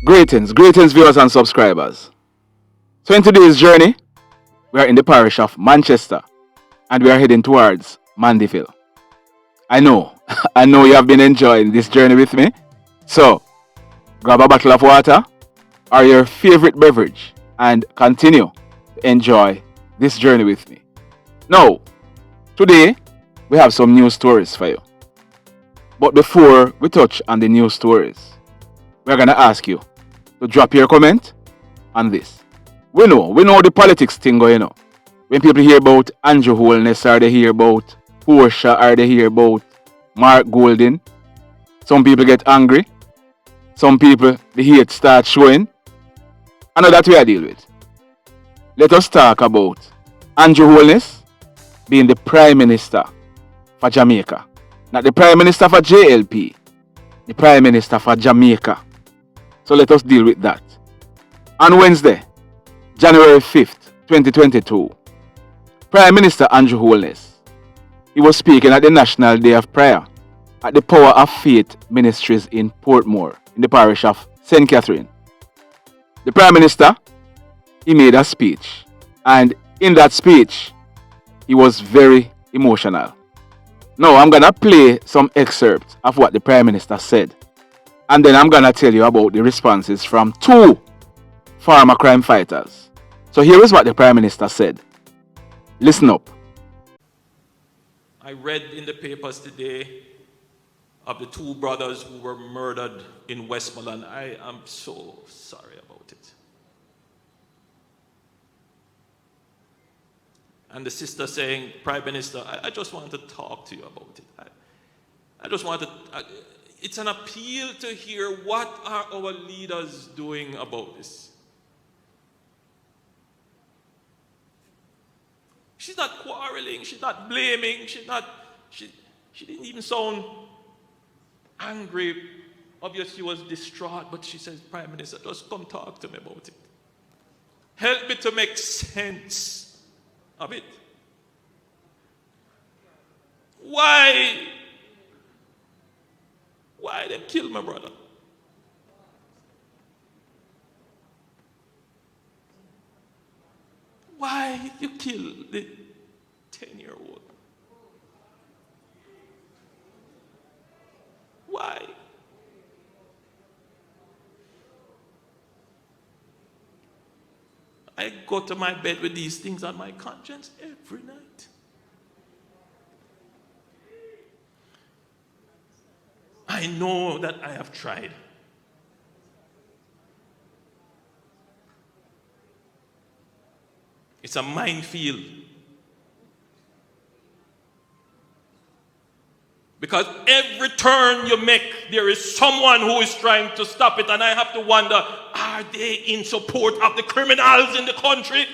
Greetings, viewers and subscribers. So, in today's journey, we are in the parish of Manchester and we are heading towards Mandeville. I know, I know you have been enjoying this journey with me. So, grab a bottle of water or your favorite beverage and continue to enjoy this journey with me. Now, today, we have some news stories for you. But before we touch on the news stories, we're going to ask you to drop your comment on this. We know the politics thing going on. When people hear about Andrew Holness, or they hear about Portia, or they hear about Mark Golding, some people get angry. Some people, the hate starts showing. I know that we are deal with. Let us talk about Andrew Holness being the Prime Minister for Jamaica. Not the Prime Minister for JLP, the Prime Minister for Jamaica. So let us deal with that. On Wednesday, January 5th, 2022, Prime Minister Andrew Holness, he was speaking at the National Day of Prayer at the Power of Faith Ministries in Portmore, in the parish of St. Catherine. The Prime Minister, he made a speech, and in that speech, he was very emotional. Now, I'm going to play some excerpts of what the Prime Minister said, and then I'm going to tell you about the responses from two former crime fighters. So here is what the Prime Minister said. Listen up. I read in the papers today of the two brothers who were murdered in Westmoreland. I am so sorry about it. And the sister saying, Prime Minister, I just want to talk to you about it. I just want to, it's an appeal to hear what are our leaders doing about this. She's not quarreling, she's not blaming, she didn't even sound angry. Obviously she was distraught, but she says, Prime Minister, just come talk to me about it. Help me to make sense of it. Why they kill my brother? Why you kill the 10-year-old? Why? I go to my bed with these things on my conscience every night. I know that I have tried. It's a minefield. Because every turn you make, there is someone who is trying to stop it, and I have to wonder, are they in support of the criminals in the country?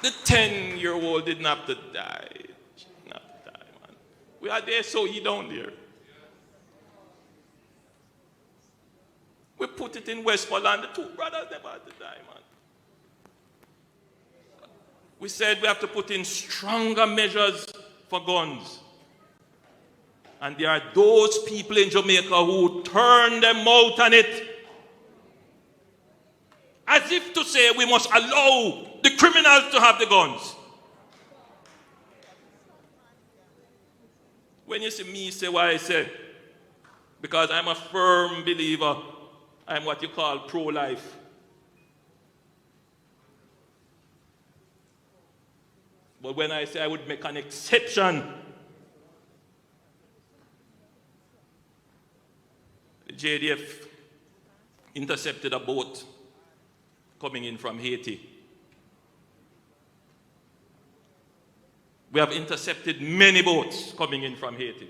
The 10-year-old didn't have to die. She didn't have to die, man. We are there, so he down there. We put it in Westmoreland. The two brothers never had to die, man. We said we have to put in stronger measures for guns. And there are those people in Jamaica who turn their mouth on it. As if to say we must allow the criminals to have the guns. When you see me say what I say, because I'm a firm believer, I'm what you call pro-life. But when I say I would make an exception, the JDF intercepted a boat coming in from Haiti. We have intercepted many boats coming in from Haiti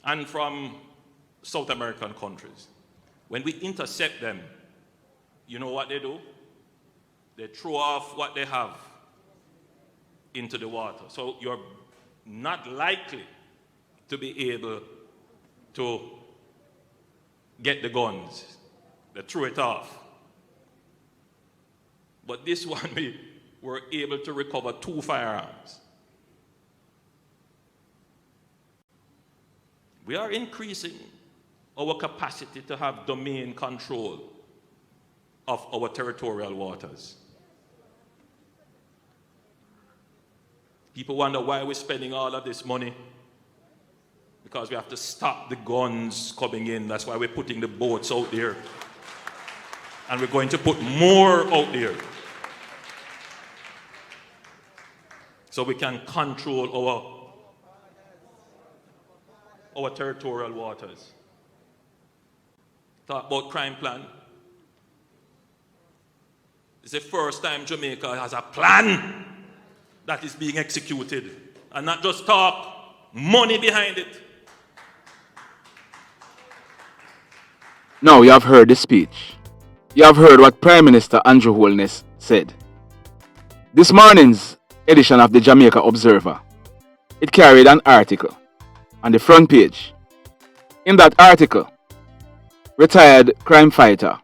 and from South American countries. When we intercept them, you know what they do? They throw off what they have into the water. So you're not likely to be able to get the guns. They threw it off. But this one, were able to recover 2 firearms. We are increasing our capacity to have domain control of our territorial waters. People wonder why we're spending all of this money. Because we have to stop the guns coming in. That's why we're putting the boats out there. And we're going to put more out there. So we can control our territorial waters. Talk about crime plan. It's the first time Jamaica has a plan that is being executed. And not just talk, money behind it. Now you have heard the speech. You have heard what Prime Minister Andrew Holness said. This morning's edition of the Jamaica Observer, it carried an article on the front page. In that article, retired crime fighter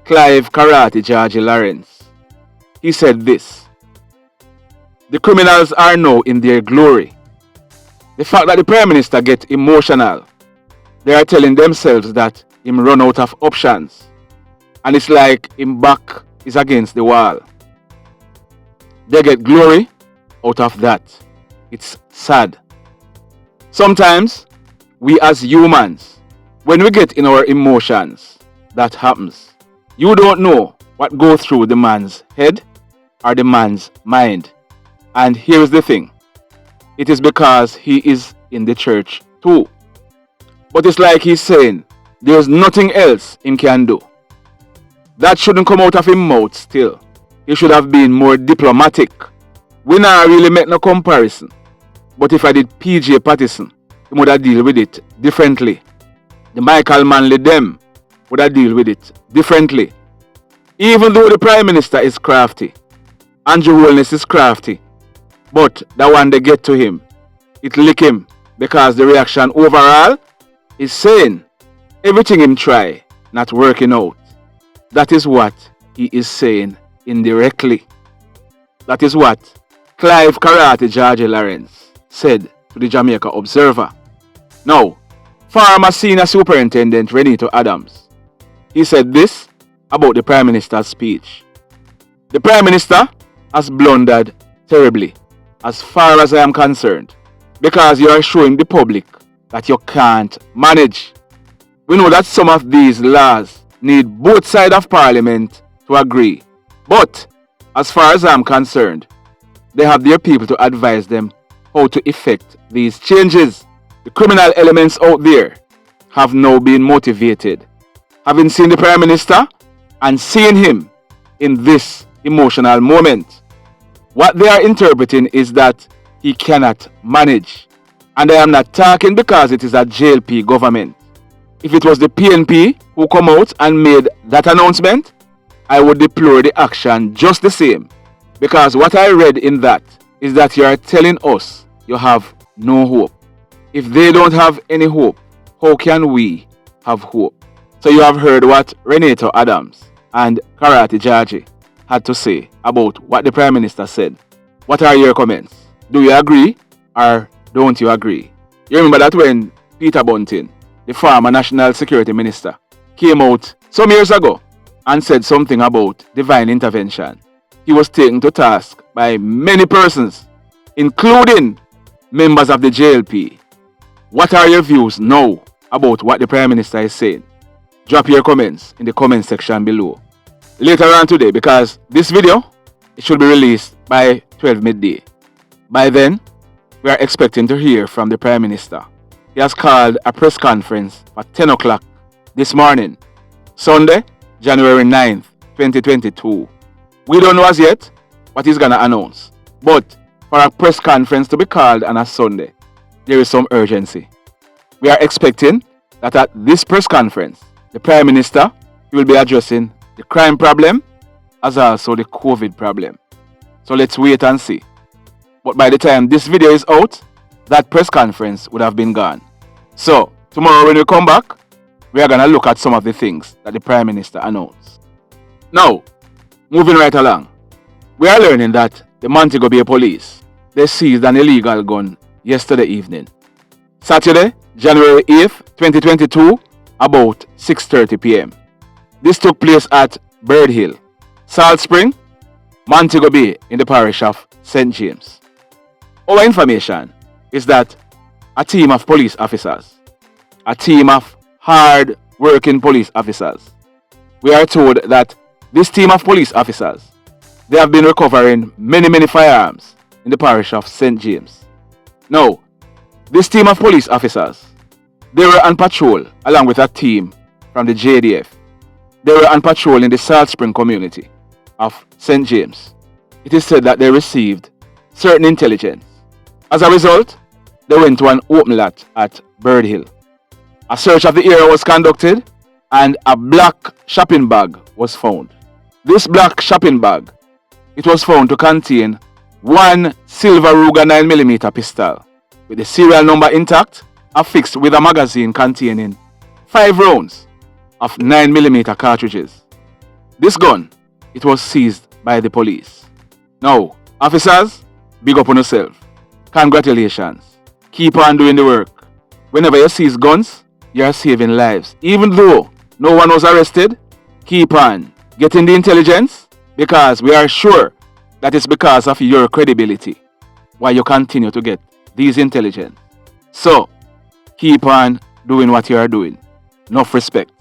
Clive Karate George Lawrence, he said this: the criminals are now in their glory. The fact that the Prime Minister get emotional, they are telling themselves that him run out of options. And it's like him back is against the wall. They get glory out of that. It's sad. Sometimes, we as humans, when we get in our emotions, that happens. You don't know what goes through the man's head or the man's mind. And here's the thing. It is because he is in the church too. But it's like he's saying, there's nothing else him can do. That shouldn't come out of his mouth still. He should have been more diplomatic. We not really make no comparison. But if I did PJ Patterson, he would have deal with it differently. The Michael Manley them would have deal with it differently. Even though the Prime Minister is crafty, Andrew Holness is crafty, but that one they get to him, it lick him because the reaction overall is saying everything him try not working out. That is what he is saying indirectly. That is what Clive Karate George Lawrence said to the Jamaica Observer. Now, former Senior Superintendent Renito Adams, he said this about the Prime Minister's speech. The Prime Minister has blundered terribly as far as I am concerned, because you are showing the public that you can't manage. We know that some of these laws need both sides of Parliament to agree. But as far as I'm concerned, they have their people to advise them how to effect these changes. The criminal elements out there have now been motivated, having seen the Prime Minister and seeing him in this emotional moment. What they are interpreting is that he cannot manage. And I am not talking because it is a JLP government. If it was the PNP who come out and made that announcement, I would deplore the action just the same. Because what I read in that is that you are telling us you have no hope. If they don't have any hope, how can we have hope? So you have heard what Renito Adams and Karate George had to say about what the Prime Minister said. What are your comments? Do you agree or don't you agree? You remember that when Peter Bunting, the former National Security Minister, came out some years ago and said something about divine intervention. He was taken to task by many persons, including members of the JLP. What are your views now about what the Prime Minister is saying? Drop your comments in the comment section below. Later on today, because this video, it should be released by 12 midday. By then, we are expecting to hear from the Prime Minister. He has called a press conference at 10 o'clock this morning, Sunday, January 9th, 2022. We don't know as yet what he's going to announce. But for a press conference to be called on a Sunday, there is some urgency. We are expecting that at this press conference, the Prime Minister will be addressing the crime problem as also the COVID problem. So let's wait and see. But by the time this video is out, that press conference would have been gone. So tomorrow when we come back, we are going to look at some of the things that the Prime Minister announced. Now, moving right along, we are learning that the Montego Bay police, they seized an illegal gun yesterday evening. Saturday, January 8th, 2022, about 6:30 p.m. This took place at Bird Hill, Salt Spring, Montego Bay in the parish of St. James. Our information is that a team of police officers, a team of hard-working police officers, we are told that this team of police officers, they have been recovering many firearms in the parish of St. James. Now, this team of police officers, they were on patrol along with a team from the JDF. They were on patrol in the Salt Spring community of St. James. It is said that they received certain intelligence. As a result, they went to an open lot at Bird Hill. A search of the area was conducted and a black shopping bag was found. This black shopping bag, it was found to contain one silver Ruger 9mm pistol with the serial number intact, affixed with a magazine containing 5 rounds of 9mm cartridges. This gun, it was seized by the police. Now, officers, big up on yourself. Congratulations. Keep on doing the work. Whenever you seize guns, you are saving lives. Even though no one was arrested, keep on getting the intelligence, because we are sure that it's because of your credibility why you continue to get these intelligence. So, keep on doing what you are doing. Enough respect.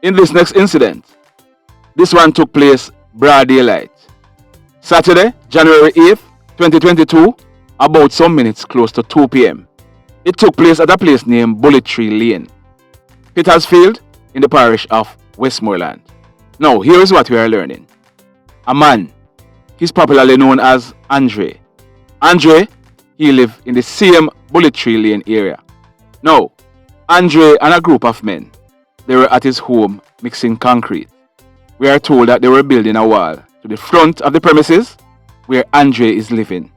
In this next incident, this one took place broad daylight. Saturday, January 8th, 2022, about some minutes close to 2 p.m. It took place at a place named Bullet Tree Lane, Petersfield, in the parish of Westmoreland. Now, here is what we are learning. A man, he's popularly known as Andre. Andre, he lived in the same Bullet Tree Lane area. Now, Andre and a group of men, they were at his home mixing concrete. We are told that they were building a wall to the front of the premises where Andre is living.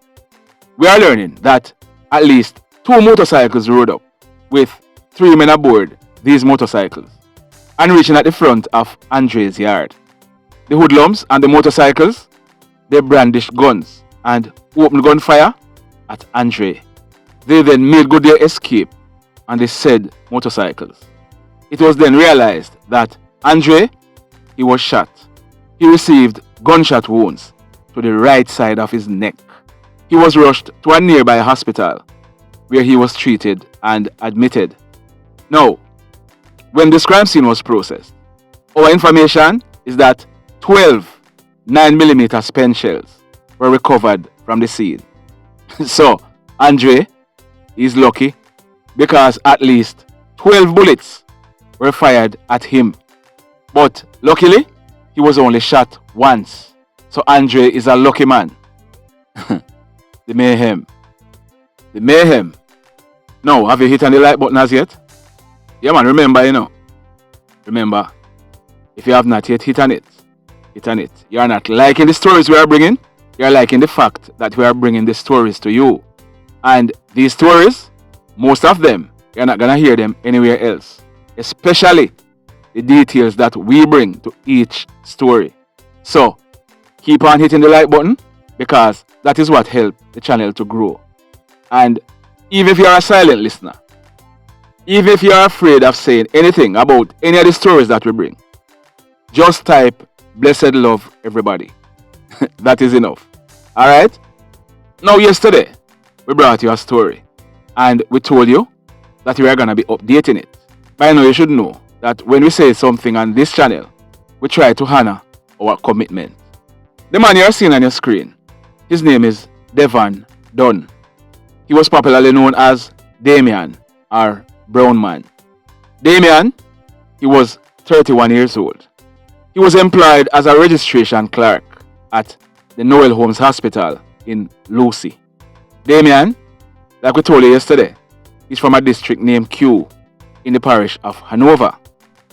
We are learning that at least 2 motorcycles rode up with 3 men aboard these motorcycles and reaching at the front of Andre's yard. The hoodlums and the motorcycles, they brandished guns and opened gunfire at Andre. They then made good their escape on the said motorcycles. It was then realized that Andre, he was shot. He received gunshot wounds to the right side of his neck. He was rushed to a nearby hospital where he was treated and admitted. Now, when this crime scene was processed, our information is that 12 9mm spent shells were recovered from the scene. So, Andre is lucky because at least 12 bullets were fired at him. But luckily, he was only shot once. So Andre is a lucky man. The mayhem. The mayhem. Now, have you hit on the like button as yet? Yeah, man, remember, Remember, if you have not yet hit on it, hit on it. You are not liking the stories we are bringing. You are liking the fact that we are bringing the stories to you. And these stories, most of them, you're not going to hear them anywhere else. Especially the details that we bring to each story. So, keep on hitting the like button because that is what helps the channel to grow. And even if you are a silent listener, even if you are afraid of saying anything about any of the stories that we bring, just type "blessed love everybody." That is enough. Alright? Now, yesterday, we brought you a story and we told you that we are going to be updating it. By now, you should know that when we say something on this channel, we try to honor our commitment. The man you are seeing on your screen, his name is Devon Dunn. He was popularly known as Damion or Brownman. Damion, he was 31 years old. He was employed as a registration clerk at the Noel Holmes Hospital in Lucy. Damion, like we told you yesterday, is from a district named Q in the parish of Hanover.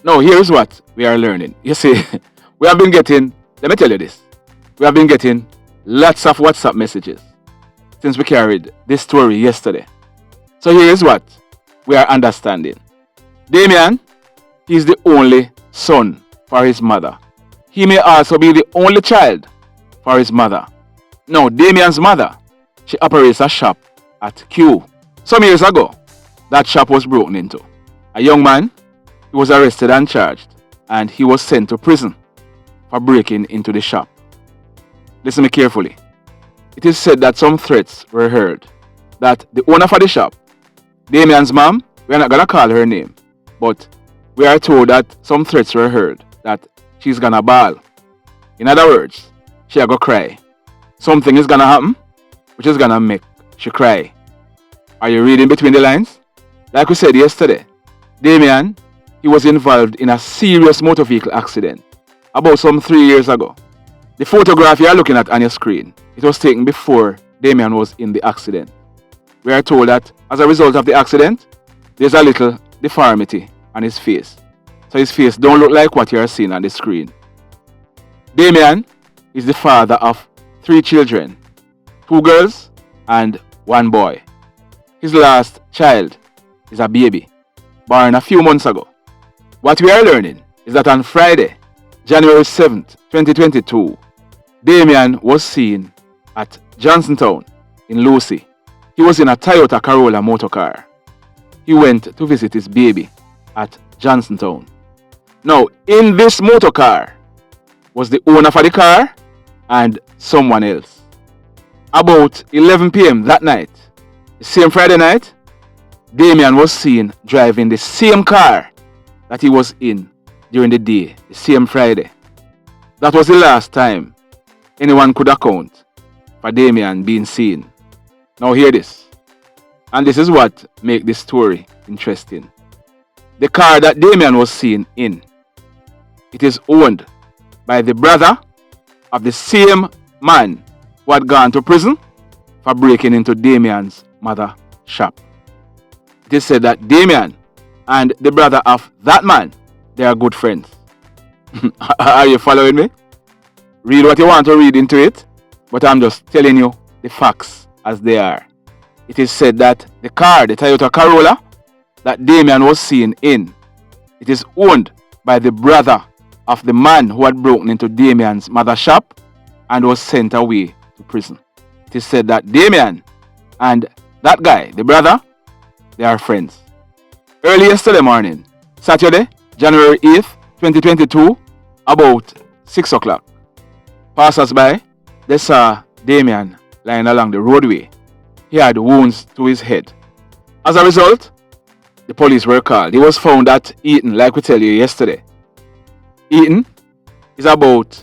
Now, here's what we are learning. You see, we have been getting, let me tell you this, we have been getting lots of WhatsApp messages since we carried this story yesterday. So here is what we are understanding. Damion, he is the only son for his mother. He may also be the only child for his mother. Now, Damien's mother, she operates a shop at Q. Some years ago, that shop was broken into. A young man, he was arrested and charged, and he was sent to prison for breaking into the shop. Listen me carefully. It is said that some threats were heard that the owner for the shop, Damien's mom, we are not going to call her name, but we are told that some threats were heard that she's going to bawl. In other words, she going to cry. Something is going to happen, which is going to make she cry. Are you reading between the lines? Like we said yesterday, Damion, he was involved in a serious motor vehicle accident about some 3 years ago. The photograph you are looking at on your screen, it was taken before Damion was in the accident. We are told that as a result of the accident, there's a little deformity on his face. So his face don't look like what you are seeing on the screen. Damion is the father of 3 children, 2 girls and 1 boy. His last child is a baby, born a few months ago. What we are learning is that on Friday, January 7th, 2022, Damion was seen at Johnsontown in Lucy. He was in a Toyota Corolla motorcar. He went to visit his baby at Johnsontown. Now, in this motorcar was the owner for the car and someone else. About 11 p.m. that night, the same Friday night, Damion was seen driving the same car that he was in during the day, the same Friday. That was the last time anyone could account for Damion being seen. Now hear this. And this is what makes this story interesting. The car that Damion was seen in, it is owned by the brother of the same man who had gone to prison for breaking into Damion's mother's shop. It is said that Damion and the brother of that man, they are good friends. Are you following me? Read what you want to read into it, but I'm just telling you the facts as they are. It is said that the car, the Toyota Corolla, that Damion was seen in, it is owned by the brother of the man who had broken into Damion's mother's shop and was sent away to prison. It is said that Damion and that guy, the brother, they are friends. Early yesterday morning, Saturday, January 8th, 2022, about 6 o'clock, passers-by, they saw Damion lying along the roadway. He had wounds to his head. As a result, the police were called. He was found at Eaton, like we tell you yesterday. Eaton is about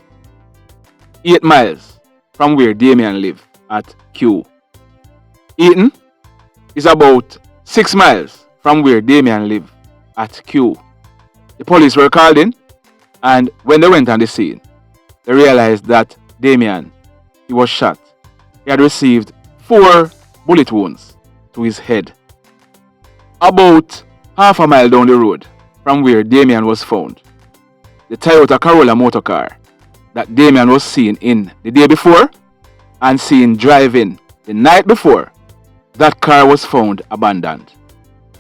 8 miles from where Damion lived at Q. Eaton is about 6 miles from where Damion lived at Q. The police were called in, and when they went on the scene, they realized that Damion, he was shot. He had received 4 bullet wounds to his head. About half a mile down the road from where Damion was found, the Toyota Corolla motorcar that Damion was seen in the day before and seen driving the night before, that car was found abandoned.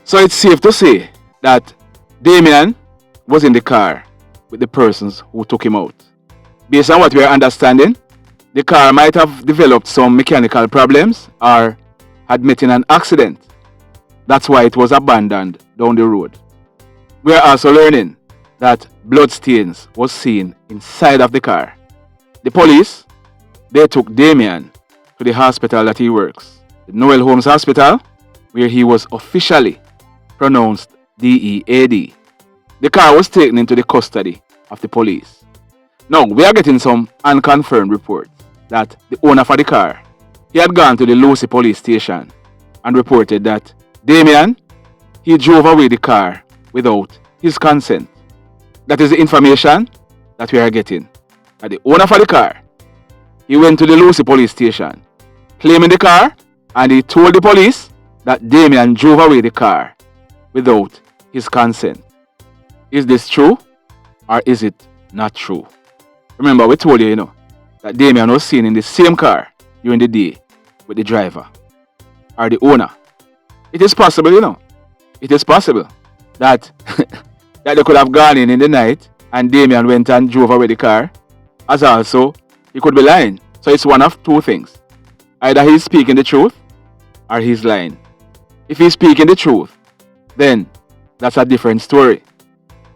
So it's safe to say that Damion was in the car with the persons who took him out. Based on what we are understanding, the car might have developed some mechanical problems or had met in an accident. That's why it was abandoned down the road. We are also learning that bloodstains was seen inside of the car. The police, they took Damion to the hospital that he works, the Noel Holmes Hospital, where he was officially pronounced DEAD. The car was taken into the custody of the police. Now, we are getting some unconfirmed reports that the owner for the car, he had gone to the Lucy police station and reported that Damion, he drove away the car without his consent. That is the information that we are getting. That the owner for the car, he went to the Lucy police station, claiming the car, and he told the police that Damion drove away the car without his consent. Is this true or is it not true? Remember, we told you, that Damion was seen in the same car during the day with the driver or the owner. It is possible, it is possible that that they could have gone in the night and Damion went and drove away the car, as also he could be lying. So it's one of two things. Either he's speaking the truth or he's lying. If he's speaking the truth, then that's a different story.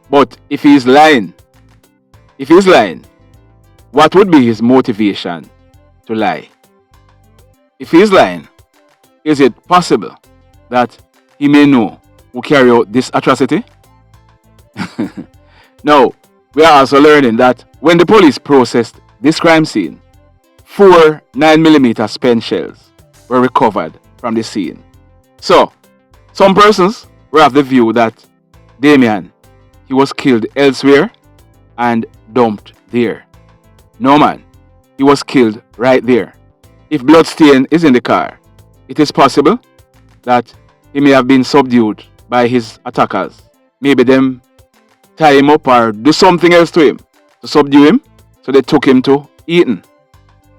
But if he's lying, what would be his motivation to lie? If he's lying, is it possible that he may know who carry out this atrocity? Now, we are also learning that when the police processed this crime scene, 4 9mm spent shells were recovered from the scene. So, some persons were of the view that Damion, he was killed elsewhere and dumped there. No man, he was killed right there. If bloodstain is in the car, it is possible that he may have been subdued by his attackers. Maybe them tie him up or do something else to him to subdue him. So they took him to Eton.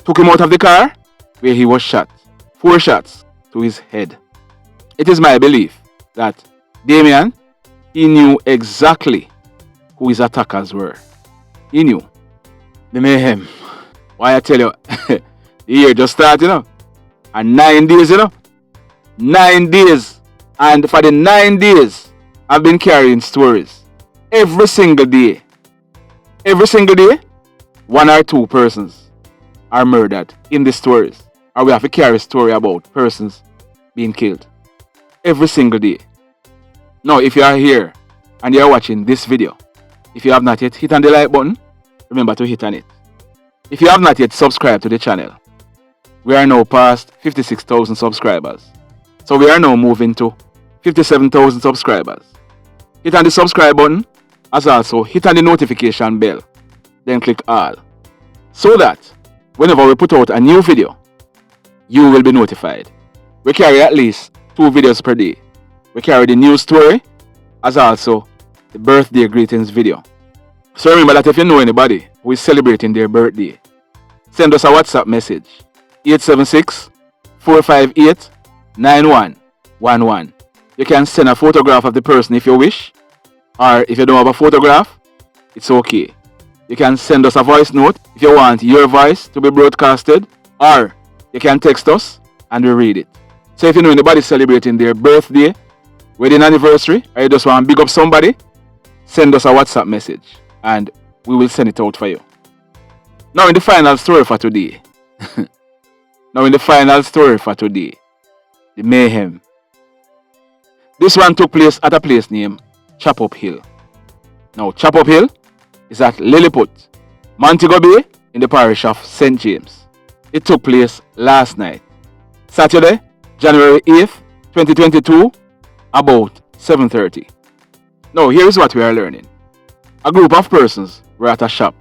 Took him out of the car where he was shot. 4 shots to his head. It is my belief that Damion, he knew exactly who his attackers were. He knew. The mayhem. Why I tell you, the year just started, and 9 days, 9 days. And for the 9 days, I've been carrying stories. Every single day. Every single day, 1 or 2 persons are murdered in the stories. Or we have to carry a story about persons being killed. Every single day. Now, if you are here and you are watching this video, if you have not yet hit on the like button, remember to hit on it. If you have not yet subscribed to the channel, we are now past 56,000 subscribers. So we are now moving to 57,000 subscribers. Hit on the subscribe button, as also hit on the notification bell, then click all, so that whenever we put out a new video, you will be notified. We carry at least 2 videos per day. We carry the news story, as also the birthday greetings video. So remember that if you know anybody who is celebrating their birthday, send us a WhatsApp message, 876-458-9111. You can send a photograph of the person if you wish, or if you don't have a photograph, it's okay. You can send us a voice note if you want your voice to be broadcasted, or you can text us and we read it. So if you know anybody celebrating their birthday, wedding anniversary, or you just want to big up somebody, send us a WhatsApp message and we will send it out for you. Now in the final story for today, the mayhem. This one took place at a place named Chop Up Hill. Now Chop Up Hill is at Lilliput, Montego Bay in the parish of St. James. It took place last night, Saturday, January 8th, 2022, about 7:30. Now here is what we are learning. A group of persons were at a shop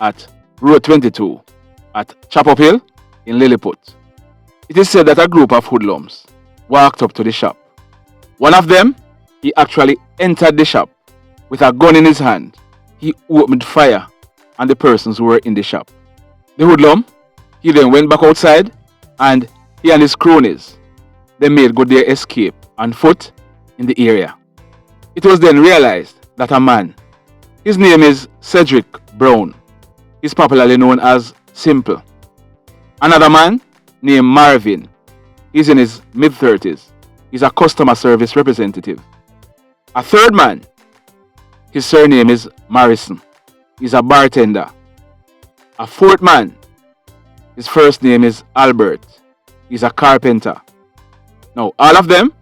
at Road 22 at Chop Up Hill in Lilliput. It is said that a group of hoodlums walked up to the shop. One of them, he actually entered the shop with a gun in his hand. He opened fire on the persons who were in the shop. The hoodlum, he then went back outside and he and his cronies, they made good their escape on foot in the area. It was then realized that a man, his name is Cedrick Brown, he's popularly known as Simple. Another man named Marvin, he's in his mid-30s. He's a customer service representative. A third man, his surname is Morrison. He's a bartender. A fourth man, his first name is Albert. He's a carpenter. Now, all of them,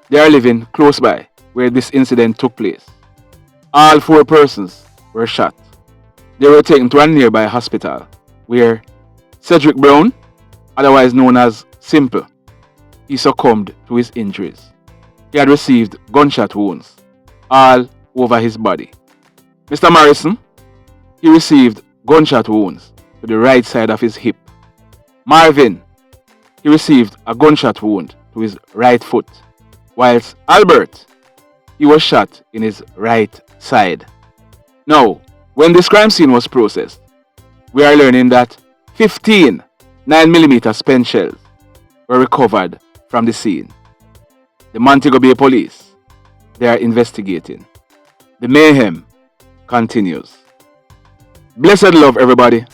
they are living close by where this incident took place. All 4 persons were shot. They were taken to a nearby hospital where Cedrick Brown, otherwise known as Simple, he succumbed to his injuries. He had received gunshot wounds all over his body. Mr. Morrison, he received gunshot wounds to the right side of his hip. Marvin, he received a gunshot wound to his right foot, whilst Albert, he was shot in his right side. Now, when this crime scene was processed, we are learning that 15 9mm spent shells were recovered from the scene. The Montego Bay police, they are investigating. The mayhem continues. Blessed love, everybody.